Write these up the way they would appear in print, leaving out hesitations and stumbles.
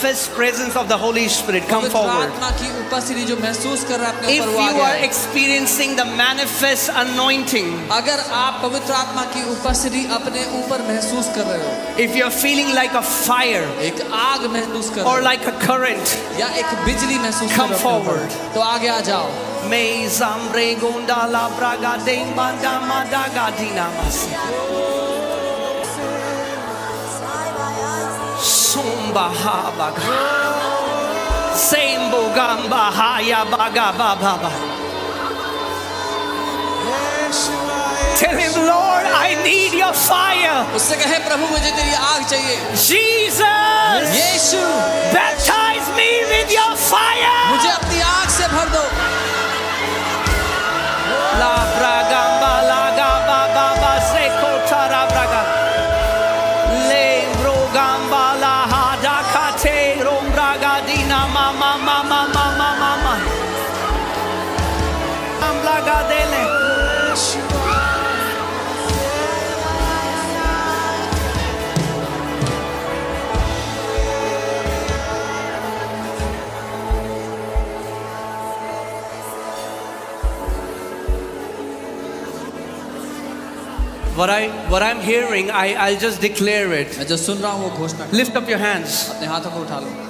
manifest presence of the Holy Spirit, come पवित्र forward. आत्मा की उपस्थिति जो महसूस कर रहा है अपने If ऊपर वो आ you गया are है। experiencing the manifest anointing, अगर आप पवित्र आत्मा की उपस्थिति अपने ऊपर महसूस कर रहे हो, if you're feeling like a fire एक आग महसूस कर or रहे like a current, हो या एक बिजली महसूस कर come रहे हो अपने ऊपर, forward. तो आगे आ जाओ। May zambre gonda la braga de manda madaga dinamas. Sumba ha baga. Sembo gamba ha ya baga ba ba ba. Tell him, Lord, I need your fire. उससे कहे प्रभु मुझे तेरी आग चाहिए। Jesus, Yeshu, baptize me with your fire. मुझे अपनी आग से भर दो। La bragamba la gaba ba ba se kotara braga. Le brogamba la hada kate rom braga dina ma ma ma ma ma ma ma ma. Am braga dele. What I'm hearing, I'll just declare it. मैं जो सुन रहा हूँ वो घोषणा। Lift up your hands. अपने हाथों को उठा लो।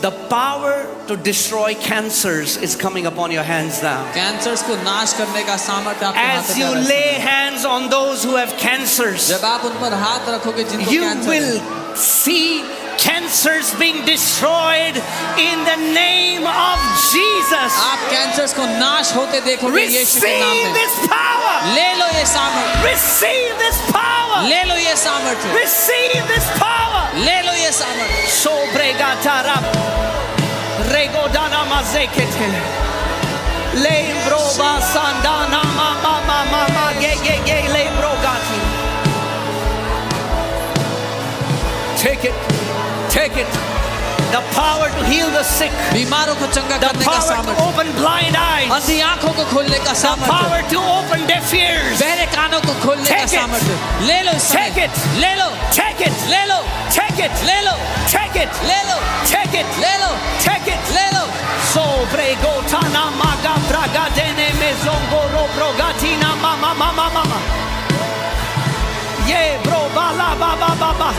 The power to destroy cancers is coming upon your hands now. Cancers को नाश करने का सामर्थ्य आपके हाथ As में you है। lay hands on those who have cancers, जब आप उन पर हाथ रखोगे जिनको you कैंसर will है, see cancers being destroyed in the name of Jesus. आप कैंसर्स को नाश होते देखोगे यीशु के नाम Receive में। this power. ले लो ये सामर्थ्य, Receive this power. ले लो ये सामर्थ्य, Receive this power. ले लो ये सामर्थ्य। Sobregatara regodana mazekete lembro basandana mama mama ma ge lembro gati. Take it. The power to heal the sick. बीमारों को चंगा The करने का power to सामर्थ्य, open blind eyes. अंधी आंखों को खोलने का The सामर्थ्य, power to open deaf ears. बहरे कानों को खोलने का Take it. सामर्थ्य। ले लो इस समय। Take it. ले लो, Take it. ले लो, Take it. ले लो, Take it. ले लो, Take it. ले लो, Take it. ले लो। Sobregotana maga braga dene mezongo ro brogatina mama mama mama. Ye bro bala ba ba ba ba.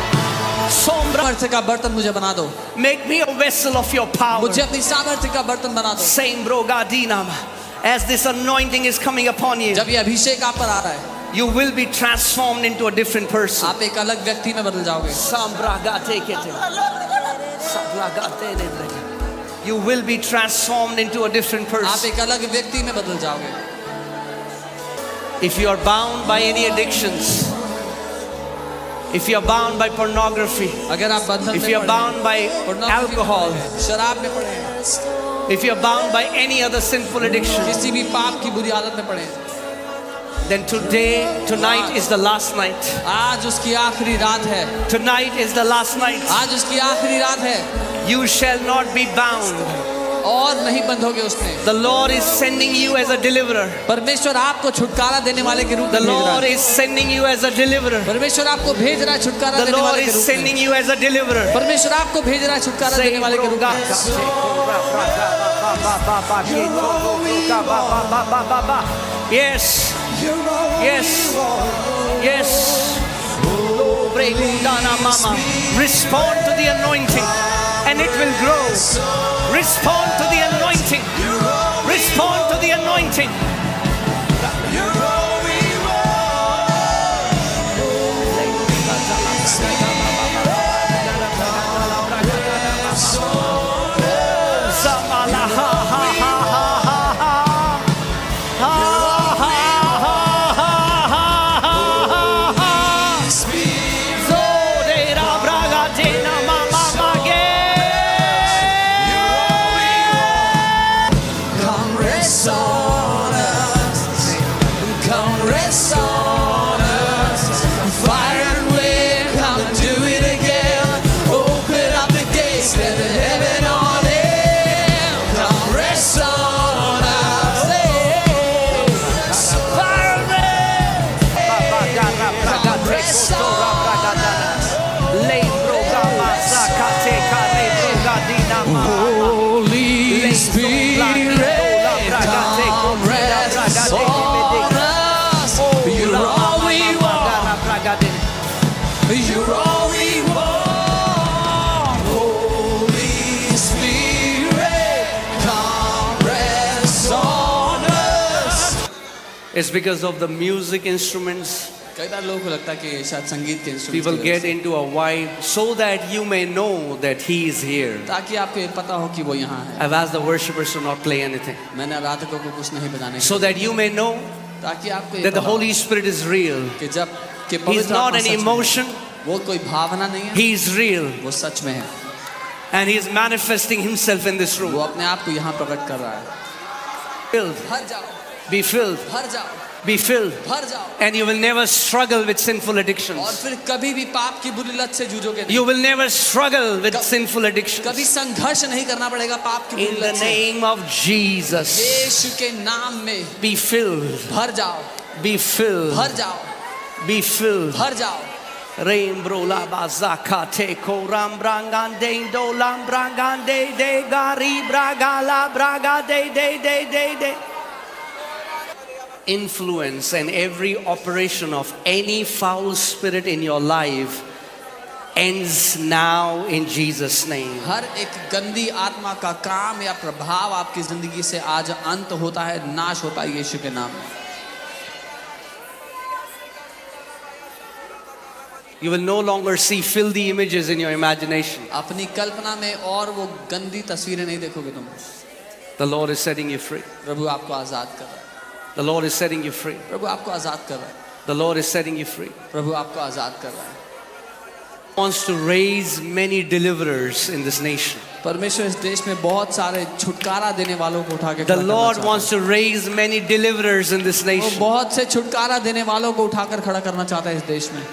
Sombra. सामर्थ्य का बर्तन मुझे बना दो, Make me a vessel of your power. मुझे अपनी सामर्थ्य का बर्तन बना दो। Same brogadina. As this anointing is coming upon you, जब ये अभिषेक आप पर आ रहा है, you will be transformed into a different person. आप एक अलग व्यक्ति में बदल जाओगे। You will be transformed into a different आप person. एक अलग व्यक्ति में बदल जाओगे। If you are bound by any addictions, if you are bound by pornography, अगर आप बंधन if में you are पड़े bound by हैं, pornography में alcohol, पड़े हैं, शराब में पड़े हैं, if you are bound by any other sinful addiction, किसी भी पाप की बुरी आदत में पड़े हैं, then tonight is the last night. आज उसकी आखिरी रात है। Tonight is the last night. आज उसकी आखिरी रात है You shall not be bound. और नहीं बंधोगे उसने। The Lord is sending you as a deliverer. परमेश्वर आपको छुटकारा देने वाले के रूप में The भेज रहा Lord है। is sending you as a deliverer. परमेश्वर आपको भेज रहा है छुटकारा The देने Lord वाले के is रूप में। sending you as a deliverer. परमेश्वर आपको भेज रहा है छुटकारा देने वाले के रूप में। Yes. Respond to the anointing and it will grow. Respond to the anointing. Respond to the anointing. Come rest on us. It's because of the music instruments. कई बार लोगों को लगता है कि शायद संगीत के People instrument get into a vibe so that you may know that He is here. ताकि आपको ये पता हो कि वो यहाँ है। I've asked the worshippers to not play anything. मैंने आराधकों को कुछ नहीं बजाने So that you may know ताकि आपको ये that the पता हो Holy Spirit is real. कि जब कि He's पवित्र not आत्मा an सच में है। emotion, वो कोई भावना नहीं है, He is real. वो सच में है। And He is manifesting Himself in this वो room. अपने आप को यहाँ प्रकट कर रहा है। Filled, भर जाओ, be filled, भर जाओ, be filled. भर जाओ, And you will never struggle with sinful और addictions. फिर कभी भी पाप की बुरी लत से जूझोगे नहीं। You will never struggle with sinful कभी addictions. संघर्ष नहीं करना पड़ेगा पाप की In बुरी the लत से। name of Jesus, यीशु के नाम में be filled, भर जाओ, be filled, भर जाओ, be filled. भर जाओ। Rain brola bazaka te koram brangande do lam brangande de gari braga la braga de. Influence and every operation of any foul spirit in your life ends now in Jesus' name. हर एक गंदी आत्मा का काम या प्रभाव आपकी जिंदगी से आज अंत होता है, नाश होता है यीशु के नाम में। You will no longer see filthy images in your imagination. अपनी कल्पना में और वो गंदी तस्वीरें नहीं देखोगे तुम। The Lord is setting you free. प्रभु आपको आजाद कर रहा है। The Lord is setting you free. प्रभु आपको आजाद कर रहा है। The Lord is setting you free. प्रभु आपको आजाद कर रहा है। He wants to raise many deliverers in this nation. परमेश्वर इस देश में बहुत सारे छुटकारा देने वालों को उठा के The खड़ा करना Lord चाहता wants to raise many deliverers in this है। वो nation. बहुत से छुटकारा देने वालों को उठाकर खड़ा करना चाहता है इस देश में।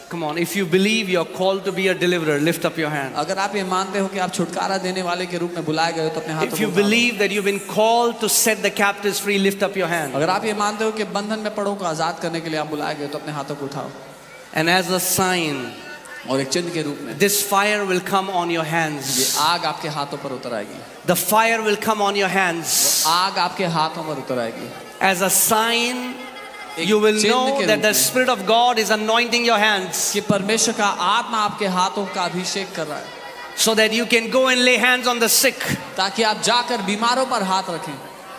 Come on, if you believe you're called to be a deliverer, lift up your hand. अगर आप ये मानते हो कि आप छुटकारा देने वाले के रूप में बुलाए गए हो तो अपने हाथों If को you उठाओ। believe that you've been called to set the captives free, lift up your hand. अगर आप ये मानते हो कि बंधन में पड़ों को आजाद करने के लिए आप बुलाए गए तो अपने हाथों को उठाओ। And as a sign, और एक चिन्ह के रूप में this fire will come on your ये hands. आग आपके हाथों पर उतर आएगी। The fire will come on your hands. आग आपके हाथों पर उतर आएगी। As a sign, एक you will चिन्ह know के that रूप the में Spirit of God is anointing your hands कि परमेश्वर का आत्मा आपके हाथों का अभिषेक कर रहा है, so that you can go and lay hands on the sick. ताकि आप जाकर बीमारों पर हाथ रखें।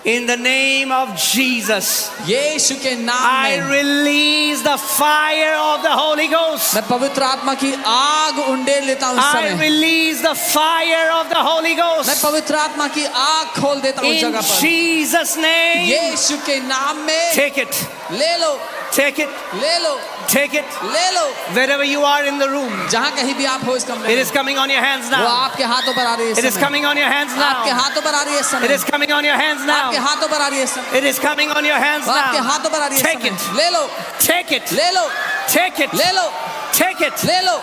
In the name of Jesus, यीशु के नाम I में release the fire of the Holy Ghost. मैं पवित्र आत्मा की आग उंडेल लेता हूँ इस I समय। release the fire of the Holy मैं Ghost. पवित्र आत्मा की आग खोल देता हूँ इस In जगह पर। Jesus' name, यीशु के नाम में take it, ले लो, take it, ले लो, take it. ले लो। Wherever you are in the room, जहाँ कहीं भी आप हो इस कमरे it में, is coming on your hands वो now. आपके हाथों पर आ रही है It इस is समय। coming on your hands आपके now. हाथों पर आ रही है इस It समय। is coming on your hands आपके now. हाथों पर आ रही है इस समय। It is coming on your hands आपके now. हाथों पर आ रही है Take इस it, समय। ले लो, take it, ले लो, take it, ले लो, take it. ले लो।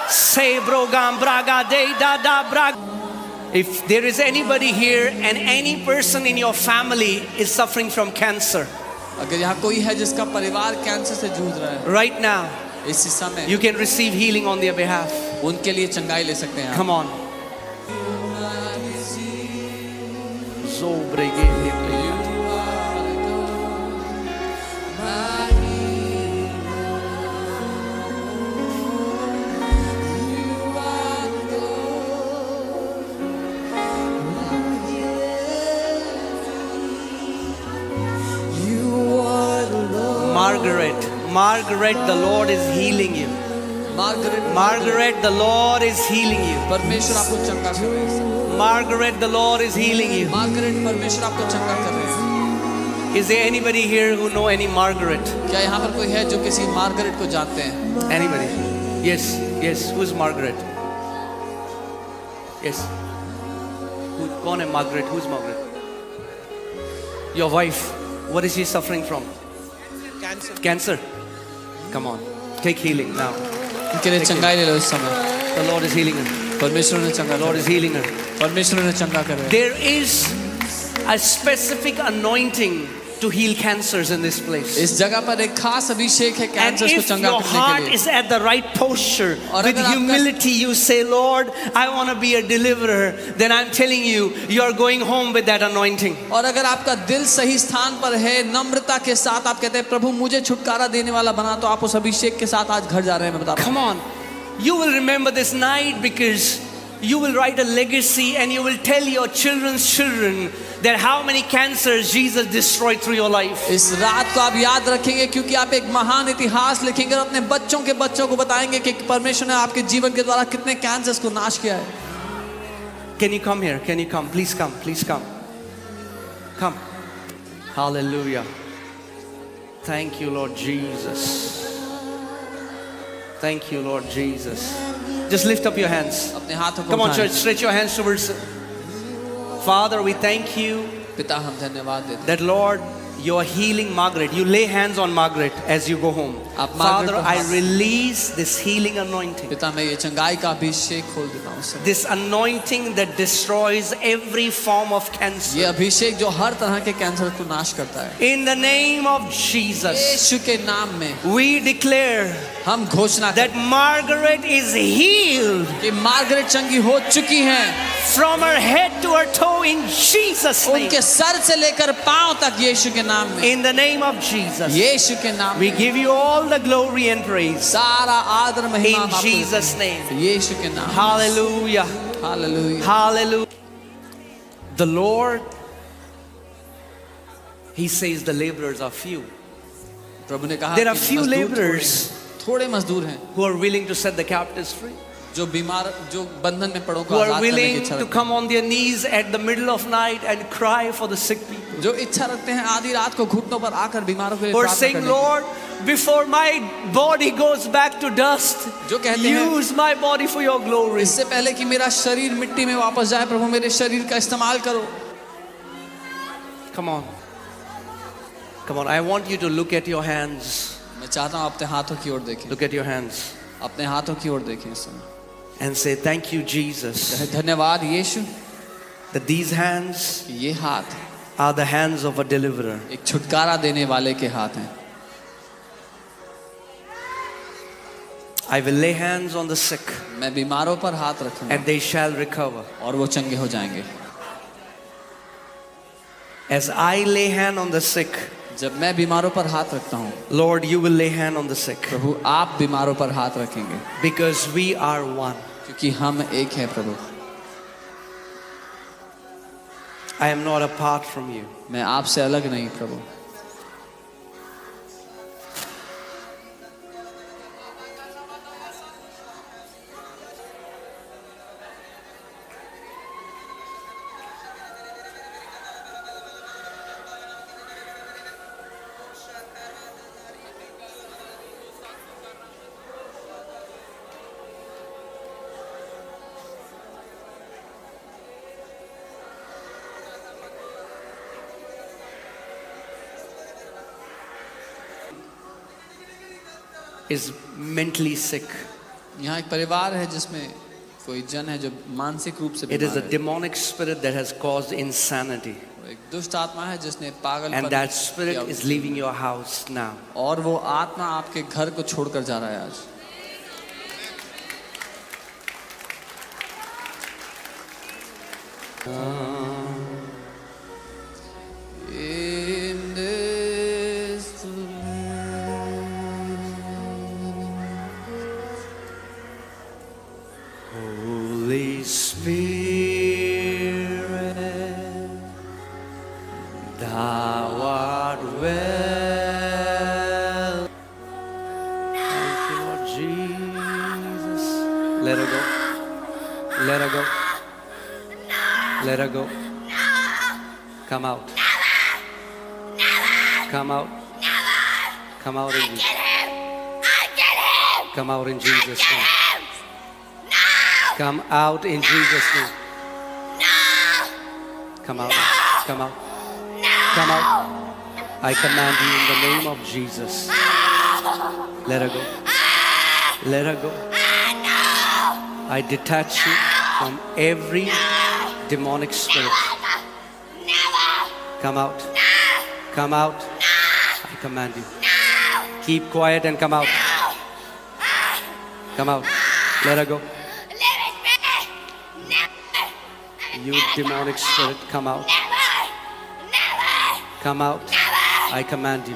Say brogam braga de da da brag. If there is anybody here and any person in your family is suffering from cancer, अगर यहाँ कोई है जिसका परिवार कैंसर से जूझ रहा है, right now इसी समय you can receive healing on their behalf. उनके लिए चंगाई ले सकते हैं आप। Come on. Zobrege heble. Margaret, the Lord is healing you. Margaret, the Lord is healing you. परमेश्वर आपको चंगा कर रहे हैं। Margaret, the Lord is healing you. Margaret, परमेश्वर आपको चंगा कर रहे हैं। Is there anybody here who know any Margaret? क्या यहाँ पर कोई है जो किसी मार्गरेट को जानते हैं? Anybody? Yes, yes. Who is Margaret? Yes. Who? कौन है Margaret? Who is Margaret? Your wife. What is she suffering from? Cancer. Cancer. Come on. Take healing now. उनके लिए चंगाई ले लो इस समय। The Lord is healing her. परमेश्वर ने चंगा, The Lord is healing her. परमेश्वर ने चंगा कर रहे हैं। There is a specific anointing to heal cancers in this place. इस जगह पर एक खास अभिषेक है And कैंसर को if चंगा your करने के heart लिए। is at the right posture, और with अगर आपका- humility you say, Lord, I want to be a deliverer, then I'm telling you, you're going home with that anointing. और अगर आपका दिल सही स्थान पर है, नम्रता के साथ आप कहते हैं प्रभु मुझे छुटकारा देने वाला बना, तो आप उस अभिषेक के साथ आज घर जा रहे हैं। मैं बता रहा हूं। Come on. You will remember this night because you will write a legacy and you will tell your children's children that how many cancers Jesus destroyed through your life. इस रात को आप याद रखेंगे क्योंकि आप एक महान इतिहास लिखेंगे और अपने बच्चों के बच्चों को बताएंगे कि परमेश्वर ने आपके जीवन के द्वारा कितने कैंसर्स को नाश किया है. Can you come here? Can you come? Please come. Please come. Come. Hallelujah. Thank you, Lord Jesus. Thank you, Lord Jesus. Just lift up your hands. अपने हाथों को Come on, उठाएं. church. Stretch your hands towards. Father, we thank you पिता हम धन्यवाद देते हैं. that, Lord, you are healing Margaret. You lay hands on Margaret as you go home. आप Margaret Father, को I हाथ- release this healing anointing. पिता मैं ये चंगाई का अभिषेक खोल देता हूँ उसे. This anointing that destroys every form of cancer. ये अभिषेक जो हर तरह के कैंसर को नाश करता है. In the name of Jesus, यीशु के नाम में we declare हम घोषणा करते that Margaret is healed हैं कि मार्गरेट चंगी हो चुकी हैं. from her head to her toe in Jesus' name. उनके सर से लेकर पांव तक यीशु के नाम में. In the name of Jesus, यीशु के नाम we में give you all the glory and praise. सारा आदर महिमा In आपको देते Jesus' हैं. name. यीशु के नाम. Hallelujah. Hallelujah. Hallelujah. The Lord, He says the laborers are few. प्रभु ने कहा There are कि few मजदूर laborers थोड़े मजदूर हैं who are willing to set the captives free, जो बीमार जो बंधन में पड़ों को who आजाद are करने की willing इच्छा to रखते come on their knees at the middle of night and cry for the sick people. हैं. जो इच्छा रखते हैं आधी रात को घुटनों पर आकर बीमारों के लिए Who are प्रार्थना saying, करने की. Lord, before my body goes back to dust, जो कहते हैं use my body for your glory. इससे पहले कि मेरा शरीर मिट्टी में वापस जाए प्रभु मेरे शरीर का इस्तेमाल करो. Come on. Come on. I want you to look at your hands. मैं चाहता हूँ अपने हाथों की ओर देखें. Look at your hands अपने हाथों की ओर देखें इस समय. and say, thank you, Jesus, कहे, धन्यवाद यीशु that these hands कि ये हाथ are the hands of a deliverer. एक छुटकारा देने वाले के हाथ हैं. I will lay hands on the sick मैं बीमारों पर हाथ रखूंगा and they shall recover. और वो चंगे हो जाएंगे. As I lay hand on the sick, जब मैं बीमारों पर हाथ रखता हूँ Lord, you will lay hand on the sick प्रभु आप बीमारों पर हाथ रखेंगे because we are one. क्योंकि हम एक हैं प्रभु. I am not apart from you. मैं आपसे अलग नहीं प्रभु. Is mentally sick. यहाँ एक परिवार है जिसमें कोई जन है जो मानसिक रूप से It is बीमार a है. demonic spirit that has caused insanity. एक दुष्ट आत्मा है जिसने पागलपन And that spirit किया. is leaving your house now. और वो आत्मा आपके घर को छोड़कर जा रहा है आज. In this Holy Spirit, thou art well. Thank you, Lord Jesus. Let her go. Let her go. Let her go. Come out. Come out. Come out in Jesus. Come out in Jesus' name. Come out in Jesus' name. Come out. Come out. Come out. I command you in the name of Jesus. Let her go. Let her go. I detach you from every demonic spirit. Come out. Come out. I command you. Keep quiet and come out. Come out. Let her go. You demonic spirit, come out. Come out. I command you.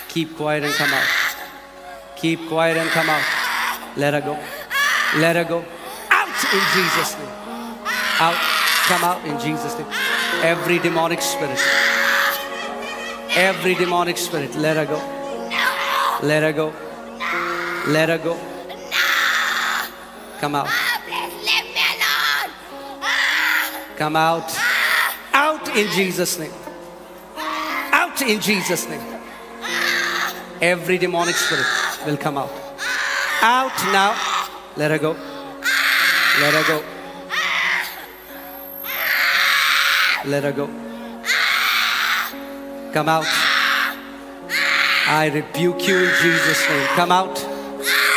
Keep quiet and come out. Keep quiet and come out. Let her go. Let her go. Out in Jesus' name. Out. Come out in Jesus' name. Every demonic spirit. Every demonic spirit. Let her go. Let her go. Let her go. Come out. Please leave me alone. Come out. Out in Jesus' name. Out in Jesus' name. Every demonic spirit will come out. Out now. Let her go. Let her go. Let her go. Come out. I rebuke you in Jesus' name. Come out.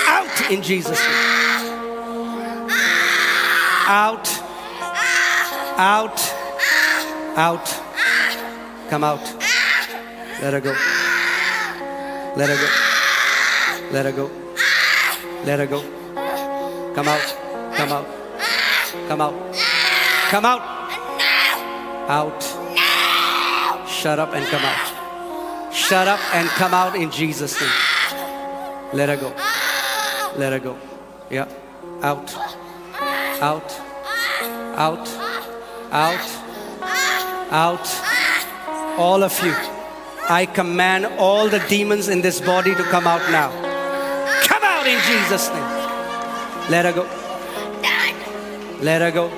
Out in Jesus' name. Out. Out. Out. Come out. Let her go. Let her go. Let her go. Let her go. Come out. Come out. Come out. Come out. Out. Shut up and come out. Shut up and come out in Jesus' name. Let her go. Let her go. Yeah. Out. Out. Out. Out. Out. All of you. I command all the demons in this body to come out now. Come out in Jesus' name. Let her go. Let her go.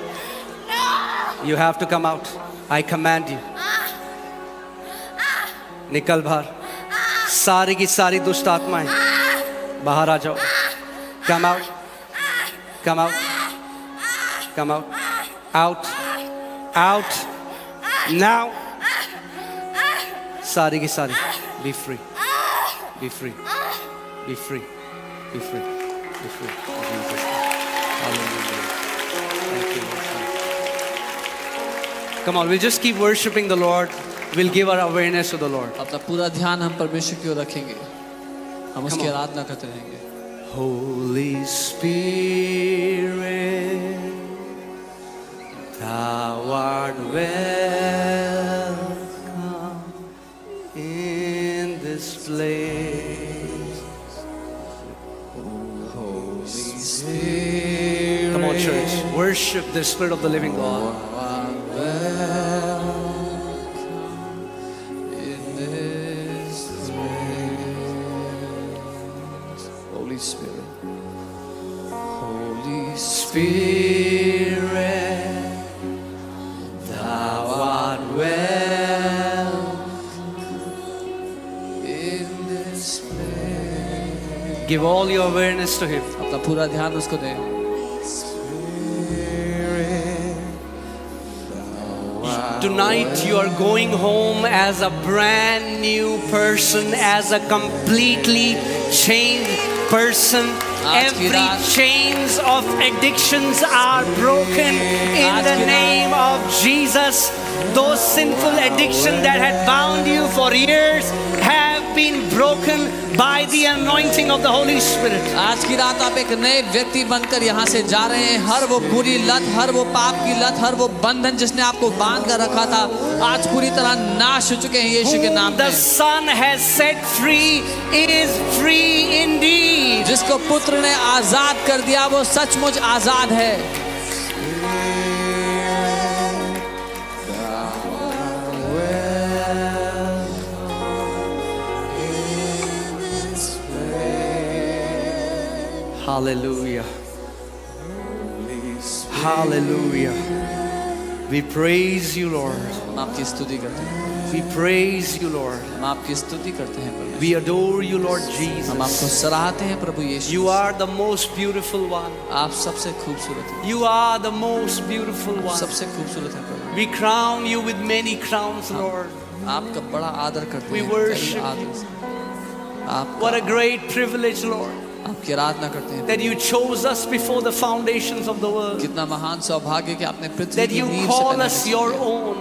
You have to come out. I command you. निकल बाहर. सारी की सारी दुष्ट आत्माएं बाहर आ जाओ. Come out. Come out. Come out. Out. Out. Now. सारी की सारी. Be free. Be free. Be free. Be free. Be free. In Jesus' name. Hallelujah. Thank you, Lord. Come on, we'll just keep worshiping the Lord. We'll give our awareness to the Lord. अपना पूरा ध्यान हम परमेश्वर की ओर रखेंगे. हम उसकी on. आराधना करते रहेंगे. Holy Spirit, thou art welcome in this place. Holy Spirit. Come on, church. Worship the Spirit of the living God. Holy Spirit. Holy Spirit, thou art welcome In this place. Give all your awareness to Him. अपना पूरा ध्यान उसको दें. Tonight you are going home as a brand new person, as a completely changed person. Every chains of addictions are broken in the name of Jesus. Those sinful addictions that had bound you for years have been broken by the anointing of the Holy Spirit. आज की रात आप एक नए व्यक्ति बनकर यहाँ से जा रहे हैं. हर वो बुरी लत, हर वो पाप की लत, हर वो बंधन जिसने आपको बांध कर रखा था, आज पूरी तरह नाश हो चुके हैं यीशु के नाम में. The Son has set free is free indeed. जिसको पुत्र ने आजाद कर दिया वो सचमुच आजाद है. Hallelujah. Hallelujah. We praise you, Lord. हम आपकी स्तुति करते हैं. We praise you, Lord. हम आपकी स्तुति करते हैं परमेश्वर. We adore you, Lord हम Jesus. आपको सराहते हैं प्रभु यीशु. You are the most beautiful one. आप सबसे खूबसूरत हैं. You are the most beautiful one. सबसे खूबसूरत हैं प्रभु. We crown you with many crowns, Lord. आपका बड़ा आदर करते We हैं. worship कई आदर से. What a आपका great privilege, Lord, आपकी आराधना करते हैं. that you chose us before the foundations of the world. कितना महान सौभाग्य कि आपने पृथ्वी That की you नींव से call पहले us मुझे your किया. own.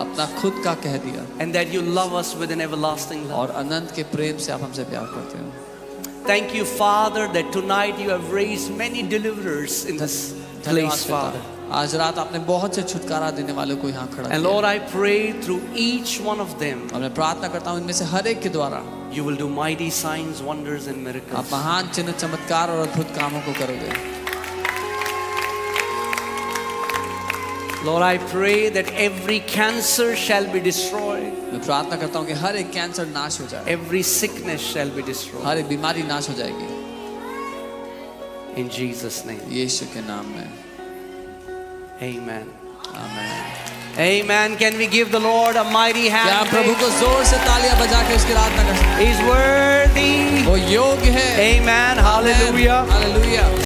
अपना खुद का कह दिया. And that you love us with an everlasting love. और अनंत के प्रेम से आप हमसे प्यार करते हो. Thank you, Father, that tonight you have raised many deliverers in this धन्यवाद place, पिता. Father. आज रात आपने बहुत से छुटकारा देने वालों को यहाँ खड़ा And किया. Lord, I pray through each one of them, और मैं प्रार्थना करता हूँ इनमें से हर एक के द्वारा you will do mighty signs, wonders, and आप miracles. महान चिन्ह चमत्कार और अद्भुत कामों को करोगे. Lord, I pray that every cancer shall be destroyed. मैं प्रार्थना करता हूँ कि हर एक कैंसर नाश हो जाए, Every sickness shall be destroyed. हर एक बीमारी नाश हो जाएगी In Jesus' name. यीशु के नाम में। Amen. आमीन। Amen. Can we give the Lord a mighty क्या hand? हम प्रभु को जोर से तालियां बजा के उसकी आराधना कर सकते He's worthy. हैं? वो योग्य है। Amen. Hallelujah. हालेलुया।